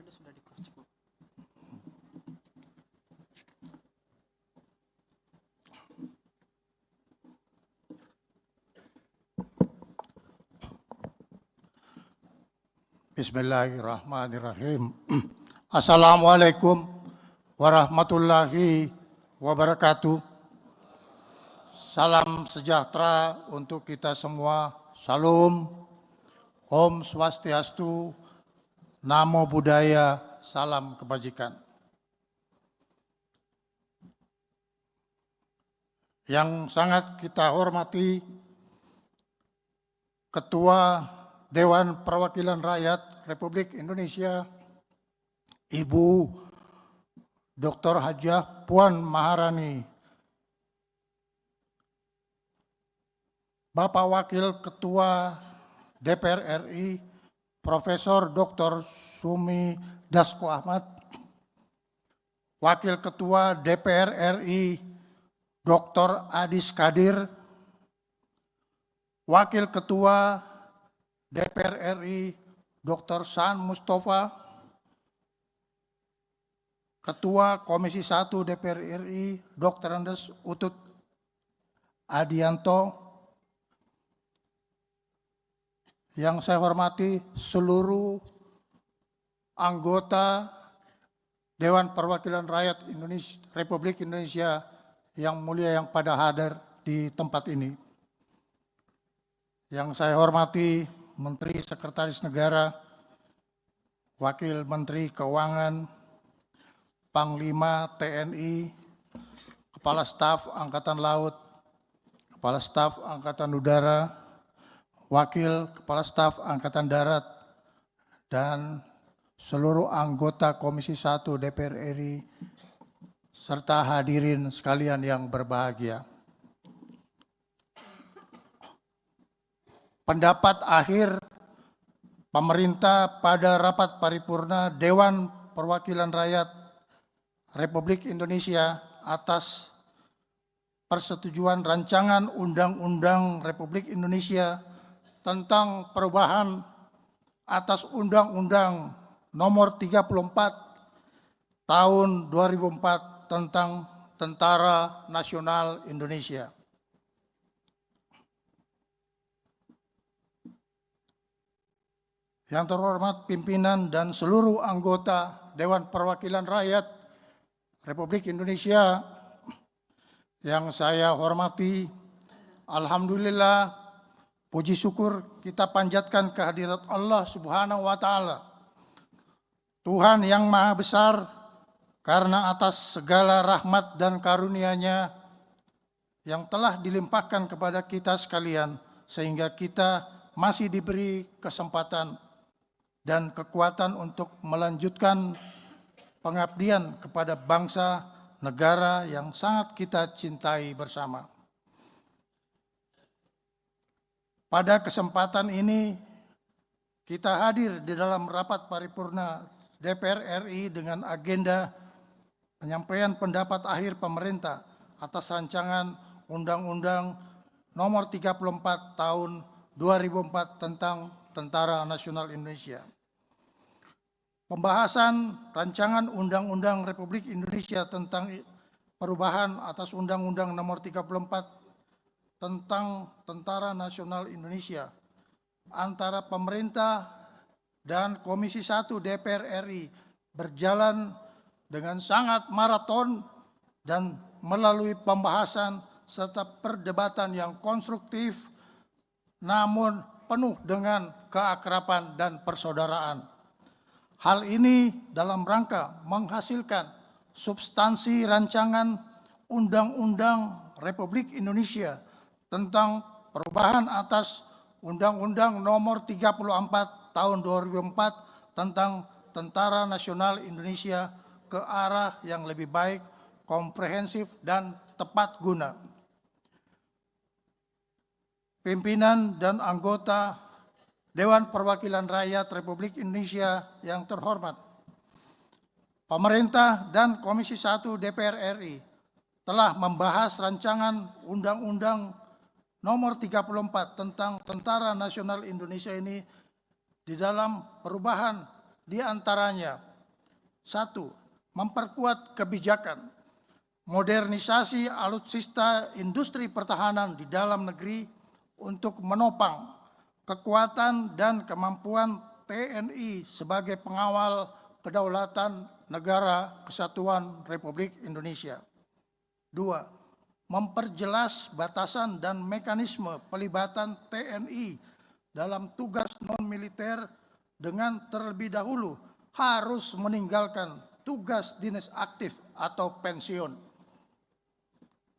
Anda sudah di cross check, Bu. Bismillahirrahmanirrahim. Assalamualaikum warahmatullahi wabarakatuh. Salam sejahtera untuk kita semua. Salam, Om Swastiastu, Namo Buddhaya, salam kebajikan. Yang sangat kita hormati Ketua Dewan Perwakilan Rakyat Republik Indonesia, Ibu Dr. Hajah Puan Maharani, Bapak Wakil Ketua DPR RI, Profesor Dr. Sumi Dasko Ahmad, Wakil Ketua DPR RI, Dr. Adis Kadir, Wakil Ketua DPR RI, Dr. San Mustafa, Ketua Komisi 1 DPR RI, Dr. Andes Utut Adianto, yang saya hormati seluruh anggota Dewan Perwakilan Rakyat Indonesia, Republik Indonesia yang mulia yang pada hadir di tempat ini. Yang saya hormati Menteri Sekretaris Negara, Wakil Menteri Keuangan, Panglima TNI, Kepala Staf Angkatan Laut, Kepala Staf Angkatan Udara, Wakil Kepala Staf Angkatan Darat, dan seluruh anggota Komisi 1 DPR RI, serta hadirin sekalian yang berbahagia. Pendapat akhir pemerintah pada rapat paripurna Dewan Perwakilan Rakyat Republik Indonesia atas persetujuan rancangan Undang-Undang Republik Indonesia tentang perubahan atas Undang-Undang Nomor 34 Tahun 2004 tentang Tentara Nasional Indonesia. Yang terhormat pimpinan dan seluruh anggota Dewan Perwakilan Rakyat Republik Indonesia yang saya hormati, alhamdulillah, puji syukur kita panjatkan kehadirat Allah Subhanahu wa Ta'ala, Tuhan yang Maha Besar, karena atas segala rahmat dan karunia-Nya yang telah dilimpahkan kepada kita sekalian, sehingga kita masih diberi kesempatan dan kekuatan untuk melanjutkan pengabdian kepada bangsa negara yang sangat kita cintai bersama. Pada kesempatan ini kita hadir di dalam rapat paripurna DPR RI dengan agenda penyampaian pendapat akhir pemerintah atas rancangan Undang-Undang Nomor 34 Tahun 2004 tentang Tentara Nasional Indonesia. Pembahasan rancangan Undang-Undang Republik Indonesia tentang perubahan atas Undang-Undang Nomor 34 tentang Tentara Nasional Indonesia antara pemerintah dan Komisi 1 DPR RI berjalan dengan sangat maraton dan melalui pembahasan serta perdebatan yang konstruktif, namun penuh dengan keakraban dan persaudaraan. Hal ini dalam rangka menghasilkan substansi rancangan Undang-Undang Republik Indonesia tentang perubahan atas Undang-Undang Nomor 34 Tahun 2004 tentang Tentara Nasional Indonesia ke arah yang lebih baik, komprehensif, dan tepat guna. Pimpinan dan anggota Dewan Perwakilan Rakyat Republik Indonesia yang terhormat, pemerintah dan Komisi 1 DPR RI telah membahas rancangan Undang-Undang Nomor 34 tentang Tentara Nasional Indonesia ini di dalam perubahan di antaranya 1. Memperkuat kebijakan modernisasi alutsista industri pertahanan di dalam negeri untuk menopang kekuatan dan kemampuan TNI sebagai pengawal kedaulatan negara kesatuan Republik Indonesia. 2. Memperjelas batasan dan mekanisme pelibatan TNI dalam tugas non-militer dengan terlebih dahulu harus meninggalkan tugas dinas aktif atau pensiun.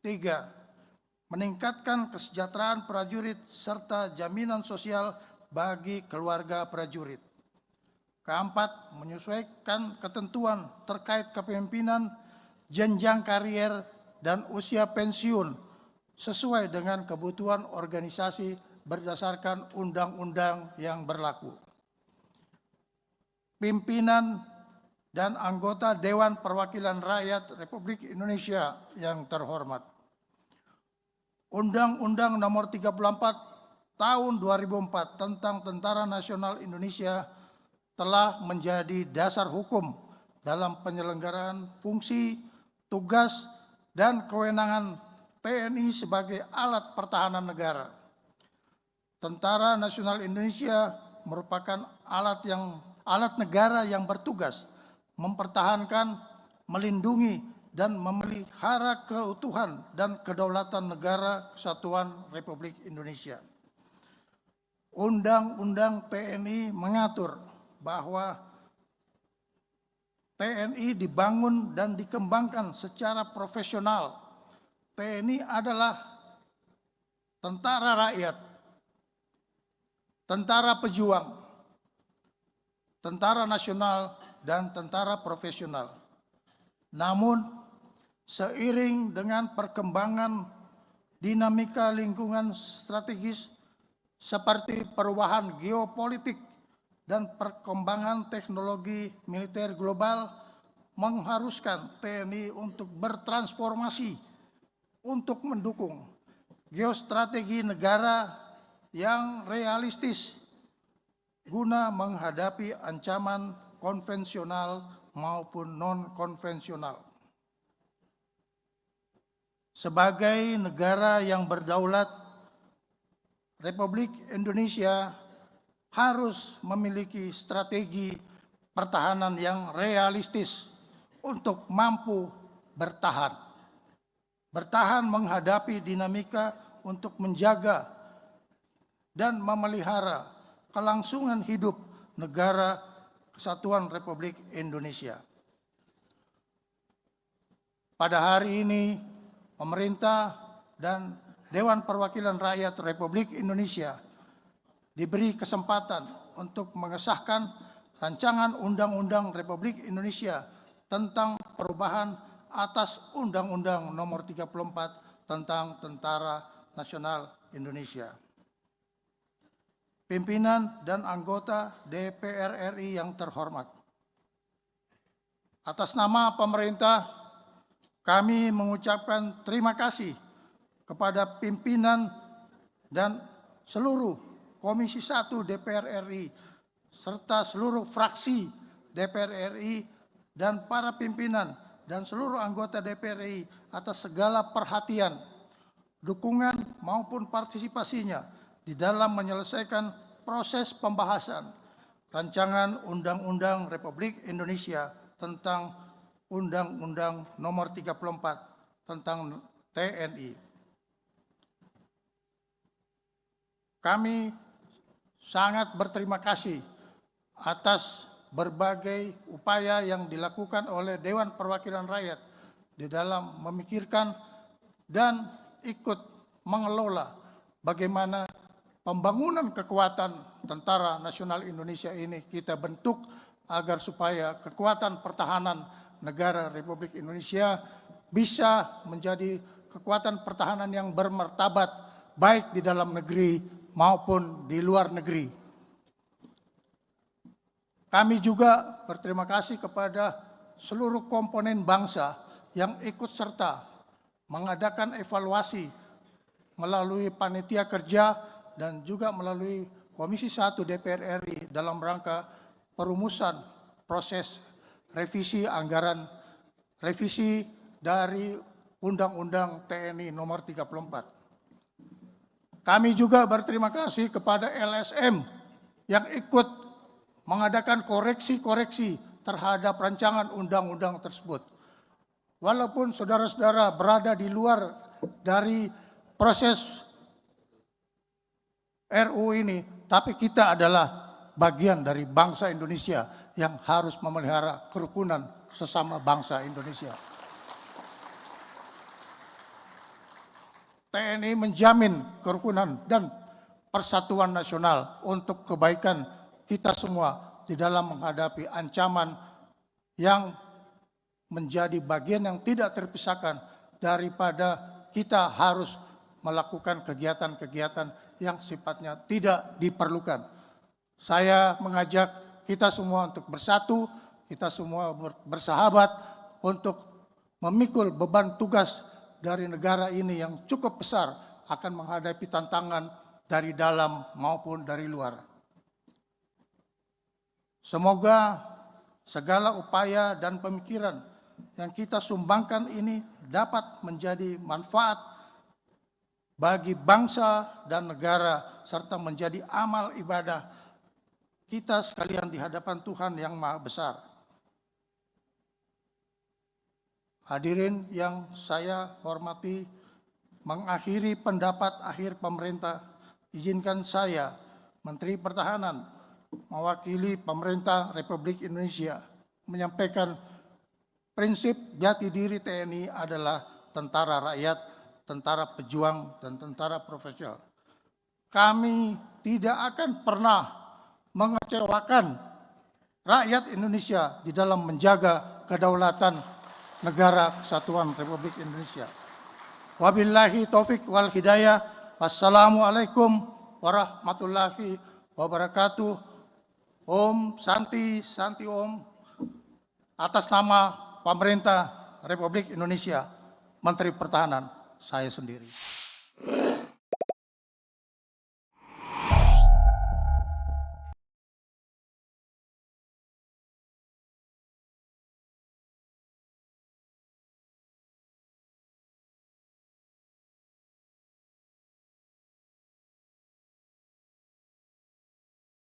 3. Meningkatkan kesejahteraan prajurit serta jaminan sosial bagi keluarga prajurit. 4. Menyesuaikan ketentuan terkait kepemimpinan, jenjang karier, dan usia pensiun sesuai dengan kebutuhan organisasi berdasarkan undang-undang yang berlaku. Pimpinan dan anggota Dewan Perwakilan Rakyat Republik Indonesia yang terhormat. Undang-Undang Nomor 34 Tahun 2004 tentang Tentara Nasional Indonesia telah menjadi dasar hukum dalam penyelenggaraan fungsi, tugas, dan kewenangan TNI sebagai alat pertahanan negara. Tentara Nasional Indonesia merupakan alat negara yang bertugas mempertahankan, melindungi, dan memelihara keutuhan dan kedaulatan negara kesatuan Republik Indonesia. Undang-Undang TNI mengatur bahwa TNI dibangun dan dikembangkan secara profesional. TNI adalah tentara rakyat, tentara pejuang, tentara nasional, dan tentara profesional. Namun, seiring dengan perkembangan dinamika lingkungan strategis seperti perubahan geopolitik dan perkembangan teknologi militer global mengharuskan TNI untuk bertransformasi untuk mendukung geostrategi negara yang realistis guna menghadapi ancaman konvensional maupun non-konvensional. Sebagai negara yang berdaulat, Republik Indonesia harus memiliki strategi pertahanan yang realistis untuk mampu bertahan. Bertahan menghadapi dinamika untuk menjaga dan memelihara kelangsungan hidup negara Kesatuan Republik Indonesia. Pada hari ini, pemerintah dan Dewan Perwakilan Rakyat Republik Indonesia diberi kesempatan untuk mengesahkan rancangan Undang-Undang Republik Indonesia tentang perubahan atas Undang-Undang Nomor 34 tentang Tentara Nasional Indonesia. Pimpinan dan anggota DPR RI yang terhormat. Atas nama pemerintah, kami mengucapkan terima kasih kepada pimpinan dan seluruh Komisi 1 DPR RI, serta seluruh fraksi DPR RI dan para pimpinan dan seluruh anggota DPR RI atas segala perhatian, dukungan maupun partisipasinya di dalam menyelesaikan proses pembahasan rancangan Undang-Undang Republik Indonesia tentang Undang-Undang Nomor 34 tentang TNI. Kami sangat berterima kasih atas berbagai upaya yang dilakukan oleh Dewan Perwakilan Rakyat di dalam memikirkan dan ikut mengelola bagaimana pembangunan kekuatan Tentara Nasional Indonesia ini kita bentuk agar supaya kekuatan pertahanan negara Republik Indonesia bisa menjadi kekuatan pertahanan yang bermartabat baik di dalam negeri maupun di luar negeri. Kami juga berterima kasih kepada seluruh komponen bangsa yang ikut serta mengadakan evaluasi melalui panitia kerja dan juga melalui Komisi 1 DPR RI dalam rangka perumusan proses revisi dari Undang-Undang TNI nomor 34. Kami juga berterima kasih kepada LSM yang ikut mengadakan koreksi-koreksi terhadap rancangan undang-undang tersebut. Walaupun saudara-saudara berada di luar dari proses RU ini, tapi kita adalah bagian dari bangsa Indonesia yang harus memelihara kerukunan sesama bangsa Indonesia. TNI menjamin kerukunan dan persatuan nasional untuk kebaikan kita semua di dalam menghadapi ancaman yang menjadi bagian yang tidak terpisahkan daripada kita harus melakukan kegiatan-kegiatan yang sifatnya tidak diperlukan. Saya mengajak kita semua untuk bersatu, kita semua bersahabat untuk memikul beban tugas dari negara ini yang cukup besar akan menghadapi tantangan dari dalam maupun dari luar. Semoga segala upaya dan pemikiran yang kita sumbangkan ini dapat menjadi manfaat bagi bangsa dan negara serta menjadi amal ibadah kita sekalian di hadapan Tuhan yang Maha Besar. Hadirin yang saya hormati, mengakhiri pendapat akhir pemerintah, izinkan saya, Menteri Pertahanan, mewakili pemerintah Republik Indonesia, menyampaikan prinsip jati diri TNI adalah tentara rakyat, tentara pejuang, dan tentara profesional. Kami tidak akan pernah mengecewakan rakyat Indonesia di dalam menjaga kedaulatan negara kesatuan Republik Indonesia. Wabillahi taufik wal hidayah. Wassalamualaikum warahmatullahi wabarakatuh. Om Santi, Santi Om. Atas nama pemerintah Republik Indonesia, Menteri Pertahanan, saya sendiri.